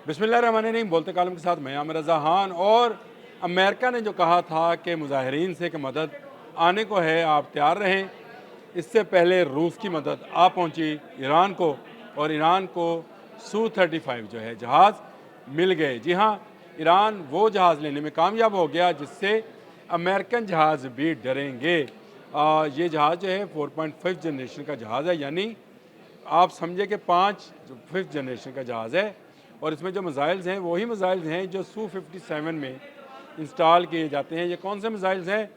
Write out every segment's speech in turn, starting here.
बिस्मिल्लाहिर्रहमानिर्रहीम। बोलते कालम के साथ मैं आमिर रज़ा खान। और अमेरिका ने जो कहा था कि मुजाहिरीन से कि मदद आने को है, आप तैयार रहें, इससे पहले रूस की मदद आ पहुंची ईरान को, और ईरान को Su-35 जो है जहाज़ मिल गए। जी हाँ, ईरान वो जहाज़ लेने में कामयाब हो गया जिससे अमेरिकन जहाज़ भी डरेंगे। ये जहाज़ जो है 4.5 जनरेशन का जहाज़ है, यानी आप समझे कि 5th जनरेशन का जहाज़ है। और इसमें जो मिसाइल्स हैं वही मिसाइल्स हैं जो Su-57 में इंस्टॉल किए जाते हैं। ये कौन से मिसाइल्स हैं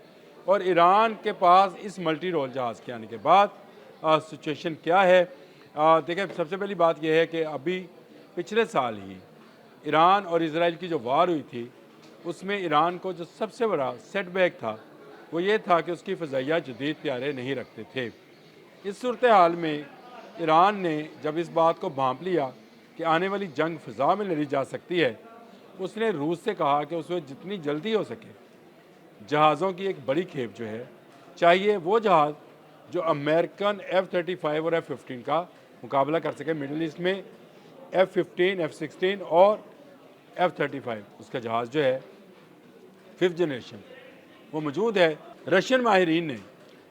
और ईरान के पास इस मल्टी रोल जहाज़ के आने के बाद सिचुएशन क्या है? देखिए, सबसे पहली बात यह है कि अभी पिछले साल ही ईरान और इसराइल की जो वार हुई थी, उसमें ईरान को जो सबसे बड़ा सेटबैक था वो ये था कि उसकी फ़ज़ाइया जदीद तैयारे नहीं रखते थे। इस सूरत हाल में ईरान ने जब इस बात को भांप लिया कि आने वाली जंग फ़िज़ा में लड़ी जा सकती है, उसने रूस से कहा कि उसमें जितनी जल्दी हो सके जहाज़ों की एक बड़ी खेप जो है चाहिए, वो जहाज़ जो अमेरिकन F-35 और F-15 का मुकाबला कर सके। मिडल ईस्ट में F-15, F-16 और F-35 उसका जहाज़ जो है 5th जनरेशन वो मौजूद है। रशियन माहिरीन ने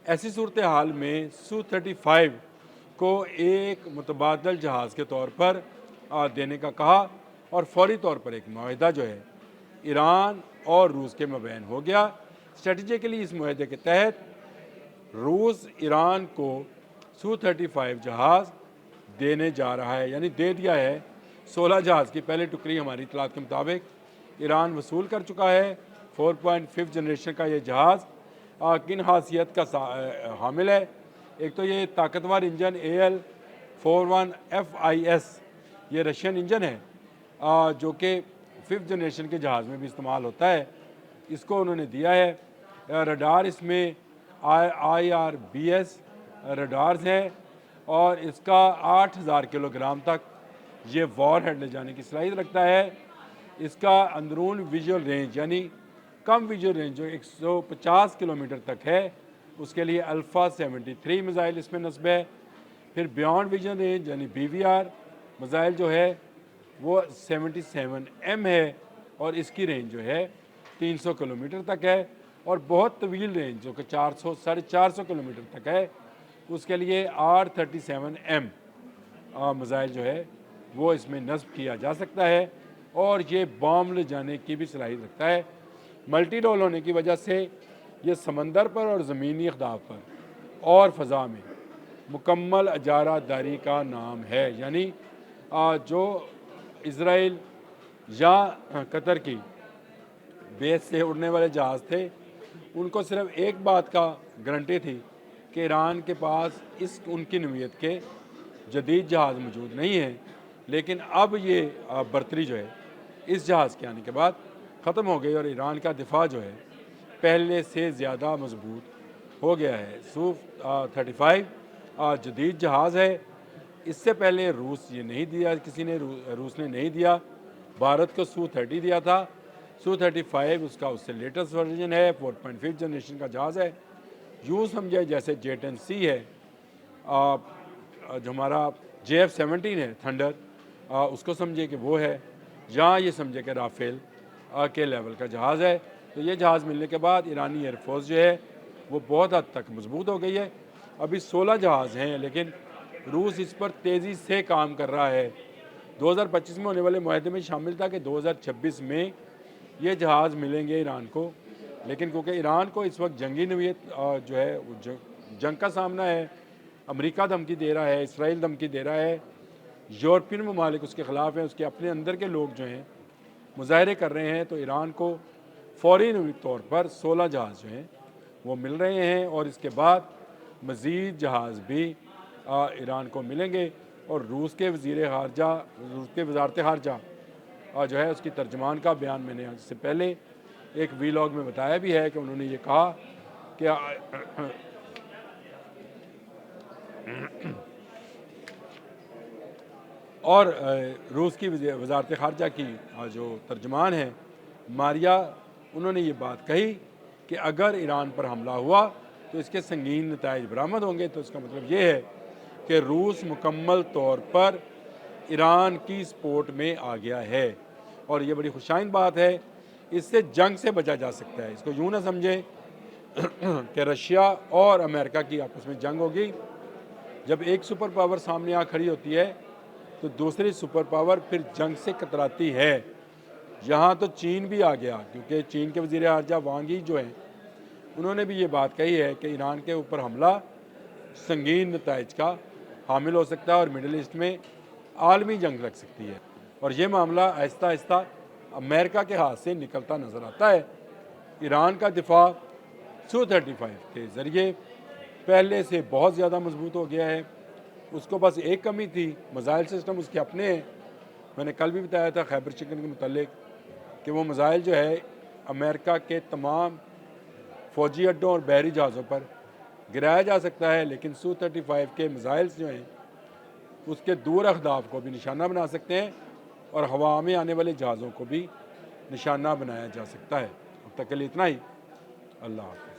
ऐसी सूरत हाल में Su-35 को एक मुतबादल जहाज़ के तौर पर देने का कहा, और फौरी तौर पर एक मुआहिदा जो है ईरान और रूस के मबैन हो गया। स्ट्रेटजिकली इस मुआहिदे के तहत रूस ईरान को Su-35 जहाज़ देने जा रहा है, यानी दे दिया है। 16 जहाज़ की पहली टुकड़ी हमारी इतलात के मुताबिक ईरान वसूल कर चुका है। 4.5 जनरेशन का ये जहाज़ किन खासियत का हामिल है? एक तो ये ताकतवर इंजन AL-41FIS ये रशियन इंजन है, जो कि 5th जनरेशन के जहाज़ में भी इस्तेमाल होता है। इसको उन्होंने दिया है। रडार इसमें IRBS रडार्स हैं, और इसका 8000 किलोग्राम तक ये वॉर हेड ले जाने की सलाहियत रखता है। इसका अंदरून विजुअल रेंज यानी कम विजुअल रेंज जो 150 किलोमीटर तक है, उसके लिए अल्फ़ा 73 मिसाइल इसमें नस्ब है। फिर बियॉन्ड विजन रेंज यानी BVR मिसाइल जो है वो 77M है, और इसकी रेंज जो है 300 किलोमीटर तक है। और बहुत तवील रेंज जो कि 400-450 किलोमीटर तक है, उसके लिए R-37M मिसाइल जो है वो इसमें नस्ब किया जा सकता है, और ये बॉम्ब ले जाने की भी सलाहियत रखता है। मल्टी रोल होने की वजह से ये समंदर पर और ज़मीनी अहदाफ पर और फ़ज़ा में मुकम्मल अजारादारी का नाम है, यानी जो इसराइल या कतर की बेस से उड़ने वाले जहाज़ थे, उनको सिर्फ एक बात का गारंटी थी कि ईरान के पास इस उनकी नवीयत के जदीद जहाज़ मौजूद नहीं है। लेकिन अब ये बर्तरी जो है इस जहाज़ के आने के बाद ख़त्म हो गई, और ईरान का दिफा जो है पहले से ज़्यादा मजबूत हो गया है। Su-35 जदीद जहाज़ है। इससे पहले रूस ये नहीं दिया, किसी ने रूस ने नहीं दिया। भारत को Su-30 दिया था। Su-35 उसका उससे लेटेस्ट वर्जन है, 4.5 जनरेशन का जहाज़ है। यूँ समझे जैसे J-10C है, जो हमारा JF-17 है थंडर, उसको समझे कि वो है, या ये समझे कि राफेल के लेवल का जहाज़ है। तो ये जहाज़ मिलने के बाद ईरानी एयरफोर्स जो है वो बहुत हद तक मजबूत हो गई है। अभी 16 जहाज़ हैं, लेकिन रूस इस पर तेज़ी से काम कर रहा है। 2025 में होने वाले मुआहदे में शामिल था कि 2026 में ये जहाज़ मिलेंगे ईरान को, लेकिन क्योंकि ईरान को इस वक्त जंगी नवीयत जो है वो जंग का सामना है। अमेरिका धमकी दे रहा है, इसराइल धमकी दे रहा है, यूरोपियन ममालिक उसके ख़िलाफ़ हैं, उसके अपने अंदर के लोग जो हैं मुजाहरे कर रहे हैं। तो ईरान को फ़ौरी तौर पर 16 जहाज़ जो हैं वो मिल रहे हैं, और इसके बाद मज़ीद जहाज़ भी ईरान को मिलेंगे। और रूस के वज़ारत ख़ारजा जो है उसकी तर्जमान का बयान मैंने इससे पहले एक वीलॉग में बताया भी है कि उन्होंने ये कहा कि और रूस की वज़ारत ख़ारजा की जो तर्जमान है मारिया, उन्होंने ये बात कही कि अगर ईरान पर हमला हुआ तो इसके संगीन नताइज बरामद होंगे। तो इसका मतलब ये है कि रूस मुकम्मल तौर पर ईरान की सपोर्ट में आ गया है और ये बड़ी खुशाइन बात है। इससे जंग से बचा जा सकता है। इसको यूँ ना समझें कि रशिया और अमेरिका की आपस में जंग होगी। जब एक सुपर पावर सामने आ खड़ी होती है तो दूसरी सुपर पावर फिर जंग से कतराती है। यहाँ तो चीन भी आ गया, क्योंकि चीन के वज़ीर ख़ारजा वांग यी जो हैं उन्होंने भी ये बात कही है कि ईरान के ऊपर हमला संगीन नताइज का हामिल हो सकता है और मिडल ईस्ट में आलमी जंग लग सकती है। और ये मामला आहिस्ता आहिस्ता अमेरिका के हाथ से निकलता नज़र आता है। ईरान का दिफा Su-35 के ज़रिए पहले से बहुत ज़्यादा मजबूत हो गया है। उसको बस एक कमी थी, मिसाइल सिस्टम उसके अपने हैं। मैंने कल भी बताया था खैबर चिकन के मुतालिक कि वो मिसाइल जो है अमेरिका के तमाम फ़ौजी अड्डों और बहरी जहाज़ों पर गिराया जा सकता है, लेकिन Su-35 के मिसाइल्स जो हैं उसके दूर अहदाफ को भी निशाना बना सकते हैं और हवा में आने वाले जहाज़ों को भी निशाना बनाया जा सकता है। अब तक के लिए इतना ही। अल्लाह हाफ़िज़।